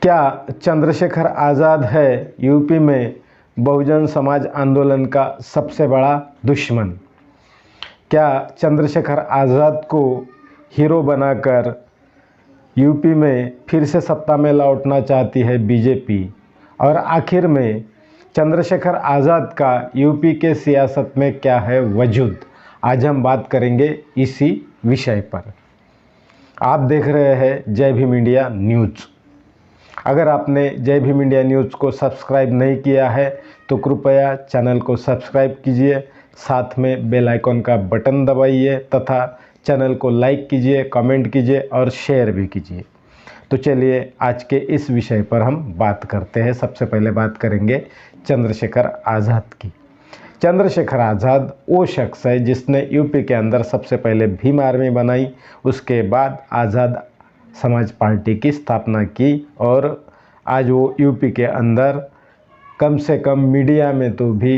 क्या चंद्रशेखर आज़ाद है यूपी में बहुजन समाज आंदोलन का सबसे बड़ा दुश्मन? क्या चंद्रशेखर आज़ाद को हीरो बनाकर यूपी में फिर से सत्ता में लौटना चाहती है बीजेपी? और आखिर में चंद्रशेखर आज़ाद का यूपी के सियासत में क्या है वजूद? आज हम बात करेंगे इसी विषय पर। आप देख रहे हैं जय भीम इंडिया न्यूज़। अगर आपने जय भीम इंडिया न्यूज़ को सब्सक्राइब नहीं किया है तो कृपया चैनल को सब्सक्राइब कीजिए, साथ में बेल आइकन का बटन दबाइए तथा चैनल को लाइक कीजिए, कमेंट कीजिए और शेयर भी कीजिए। तो चलिए आज के इस विषय पर हम बात करते हैं। सबसे पहले बात करेंगे चंद्रशेखर आज़ाद की। चंद्रशेखर आज़ाद वो शख्स है जिसने यूपी के अंदर सबसे पहले भीम आर्मी बनाई, उसके बाद आज़ाद समाज पार्टी की स्थापना की और आज वो यूपी के अंदर कम से कम मीडिया में तो भी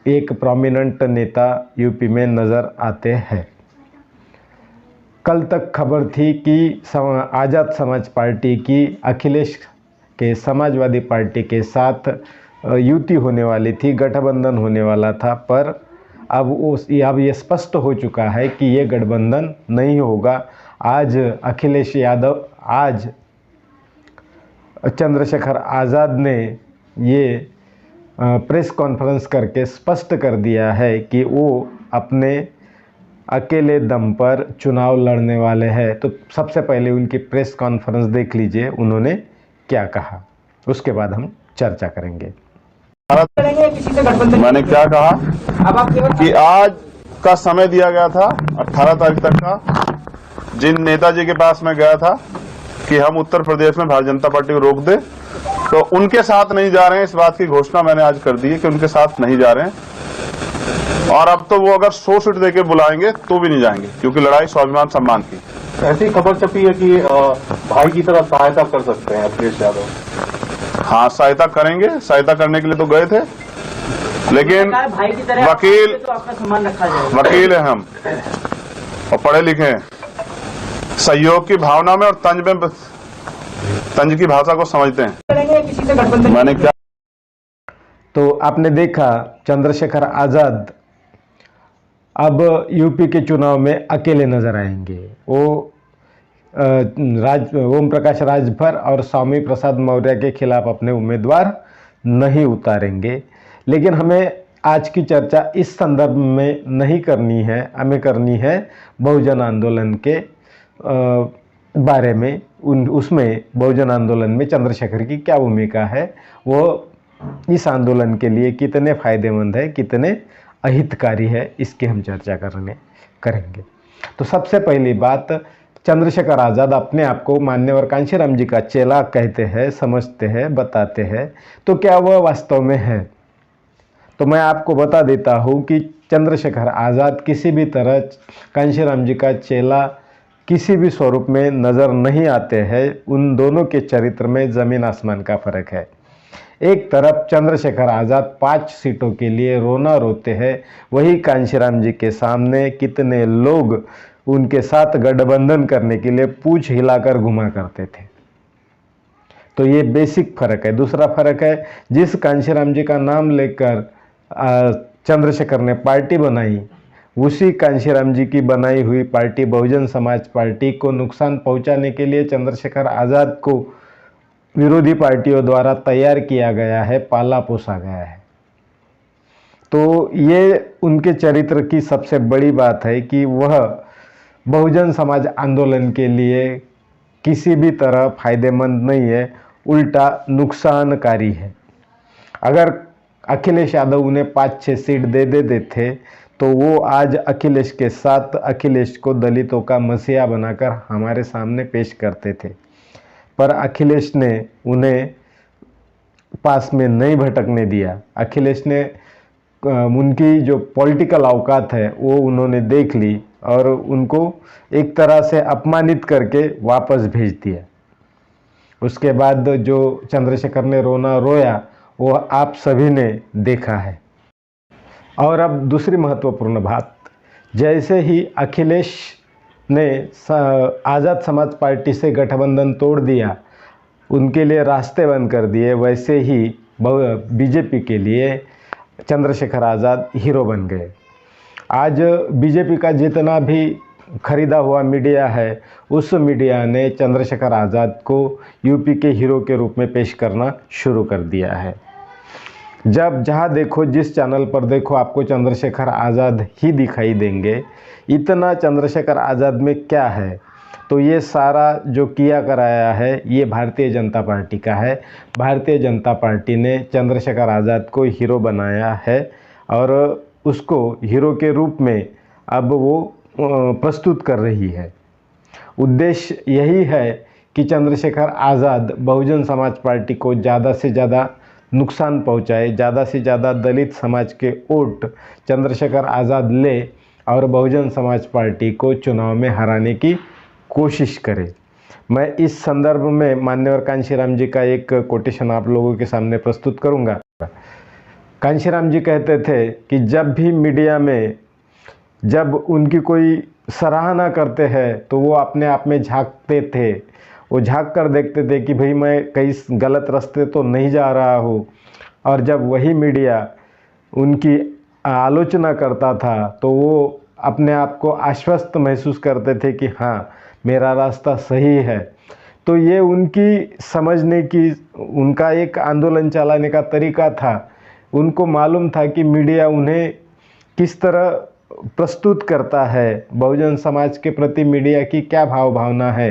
एक प्रोमिनेंट नेता यूपी में नज़र आते हैं। कल तक खबर थी कि आज़ाद समाज पार्टी की अखिलेश के समाजवादी पार्टी के साथ युति होने वाली थी, गठबंधन होने वाला था, पर अब ये स्पष्ट हो चुका है कि ये गठबंधन नहीं होगा। आज अखिलेश यादव, आज चंद्रशेखर आज़ाद ने ये प्रेस कॉन्फ्रेंस करके स्पष्ट कर दिया है कि वो अपने अकेले दम पर चुनाव लड़ने वाले हैं। तो सबसे पहले उनकी प्रेस कॉन्फ्रेंस देख लीजिए, उन्होंने क्या कहा, उसके बाद हम चर्चा करेंगे। मैंने क्या कहा कि आज का समय दिया गया था 18 तारीख तक का, जिन नेताजी के पास मैं गया था कि हम उत्तर प्रदेश में भारतीय जनता पार्टी को रोक दे, तो उनके साथ नहीं जा रहे हैं। इस बात की घोषणा मैंने आज कर दी है कि उनके साथ नहीं जा रहे हैं। और अब तो वो अगर 100 सीट देके बुलाएंगे तो भी नहीं जाएंगे, क्योंकि लड़ाई स्वाभिमान सम्मान की। ऐसी खबर छपी है कि भाई की तरह सहायता कर सकते हैं अखिलेश यादव। हाँ, सहायता करेंगे, सहायता करने के लिए तो गए थे, लेकिन भाई की तरह वकील तो आपका सम्मान रखा जाएगा। वकील है हम और पढ़े लिखे हैं। सहयोग की भावना में और तंज की भाषा को समझते हैं। मैंने क्या, तो आपने देखा चंद्रशेखर आज़ाद अब यूपी के चुनाव में अकेले नजर आएंगे। वो ओम प्रकाश राजभर और स्वामी प्रसाद मौर्य के खिलाफ अपने उम्मीदवार नहीं उतारेंगे। लेकिन हमें आज की चर्चा इस संदर्भ में नहीं करनी है, हमें करनी है बहुजन आंदोलन के बारे में। उसमें बहुजन आंदोलन में चंद्रशेखर की क्या भूमिका है, वो इस आंदोलन के लिए कितने फायदेमंद है, कितने अहितकारी है, इसकी हम चर्चा करेंगे। तो सबसे पहली बात, चंद्रशेखर आज़ाद अपने आप को मान्यवर कांशीराम जी का चेला कहते हैं, समझते हैं, बताते हैं। तो क्या वह वास्तव में है? तो मैं आपको बता देता हूँ कि चंद्रशेखर आज़ाद किसी भी तरह कांशीराम जी का चेला किसी भी स्वरूप में नज़र नहीं आते हैं। उन दोनों के चरित्र में ज़मीन आसमान का फ़र्क है। एक तरफ चंद्रशेखर आज़ाद 5 सीटों के लिए रोना रोते हैं, वही कांशीराम जी के सामने कितने लोग उनके साथ गठबंधन करने के लिए पूंछ हिलाकर घुमा करते थे। तो ये बेसिक फ़र्क है। दूसरा फ़र्क है, जिस कांशीराम जी का नाम लेकर चंद्रशेखर ने पार्टी बनाई, उसी कांशीराम जी की बनाई हुई पार्टी बहुजन समाज पार्टी को नुकसान पहुंचाने के लिए चंद्रशेखर आज़ाद को विरोधी पार्टियों द्वारा तैयार किया गया है, पाला पोसा गया है। तो ये उनके चरित्र की सबसे बड़ी बात है कि वह बहुजन समाज आंदोलन के लिए किसी भी तरह फायदेमंद नहीं है, उल्टा नुकसानकारी है। अगर अखिलेश यादव उन्हें 5-6 सीट दे देते थे तो वो आज अखिलेश के साथ अखिलेश को दलितों का मसीहा बनाकर हमारे सामने पेश करते थे, पर अखिलेश ने उन्हें पास में नहीं भटकने दिया। अखिलेश ने उनकी जो पॉलिटिकल औकात है वो उन्होंने देख ली और उनको एक तरह से अपमानित करके वापस भेज दिया। उसके बाद जो चंद्रशेखर ने रोना रोया वो आप सभी ने देखा है। और अब दूसरी महत्वपूर्ण बात, जैसे ही अखिलेश ने आज़ाद समाज पार्टी से गठबंधन तोड़ दिया, उनके लिए रास्ते बंद कर दिए, वैसे ही बीजेपी के लिए चंद्रशेखर आज़ाद हीरो बन गए। आज बीजेपी का जितना भी खरीदा हुआ मीडिया है, उस मीडिया ने चंद्रशेखर आज़ाद को यूपी के हीरो के रूप में पेश करना शुरू कर दिया है। जब जहाँ देखो, जिस चैनल पर देखो, आपको चंद्रशेखर आज़ाद ही दिखाई देंगे। इतना चंद्रशेखर आज़ाद में क्या है? तो ये सारा जो किया कराया है, ये भारतीय जनता पार्टी का है। भारतीय जनता पार्टी ने चंद्रशेखर आज़ाद को हीरो बनाया है और उसको हीरो के रूप में अब वो प्रस्तुत कर रही है। उद्देश्य यही है कि चंद्रशेखर आज़ाद बहुजन समाज पार्टी को ज़्यादा से ज़्यादा नुकसान पहुंचाए, ज़्यादा से ज़्यादा दलित समाज के वोट चंद्रशेखर आज़ाद ले और बहुजन समाज पार्टी को चुनाव में हराने की कोशिश करे। मैं इस संदर्भ में मान्यवर कांशीराम जी का एक कोटेशन आप लोगों के सामने प्रस्तुत करूंगा। कांशीराम जी कहते थे कि जब भी मीडिया में जब उनकी कोई सराहना करते हैं तो वो अपने आप में झांकते थे, वो झांक कर देखते थे कि भाई मैं कहीं गलत रास्ते तो नहीं जा रहा हूँ। और जब वही मीडिया उनकी आलोचना करता था तो वो अपने आप को आश्वस्त महसूस करते थे कि हाँ, मेरा रास्ता सही है। तो ये उनकी समझने की, उनका एक आंदोलन चलाने का तरीका था। उनको मालूम था कि मीडिया उन्हें किस तरह प्रस्तुत करता है, बहुजन समाज के प्रति मीडिया की क्या भाव भावना है,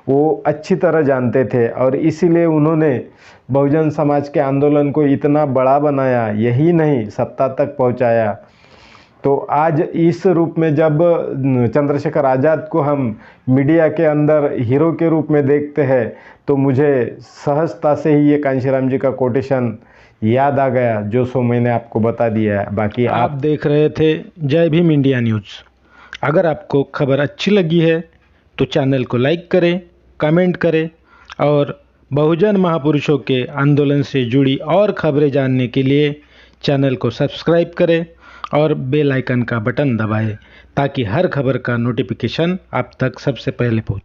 वो अच्छी तरह जानते थे। और इसीलिए उन्होंने बहुजन समाज के आंदोलन को इतना बड़ा बनाया, यही नहीं सत्ता तक पहुंचाया। तो आज इस रूप में जब चंद्रशेखर आज़ाद को हम मीडिया के अंदर हीरो के रूप में देखते हैं तो मुझे सहजता से ही ये कांशीराम जी का कोटेशन याद आ गया, जो सो मैंने आपको बता दिया है। बाकी आप देख रहे थे जय भीम इंडिया न्यूज़। अगर आपको खबर अच्छी लगी है तो चैनल को लाइक करें, कमेंट करें और बहुजन महापुरुषों के आंदोलन से जुड़ी और खबरें जानने के लिए चैनल को सब्सक्राइब करें और बेल आइकन का बटन दबाएं ताकि हर खबर का नोटिफिकेशन आप तक सबसे पहले पहुंचे।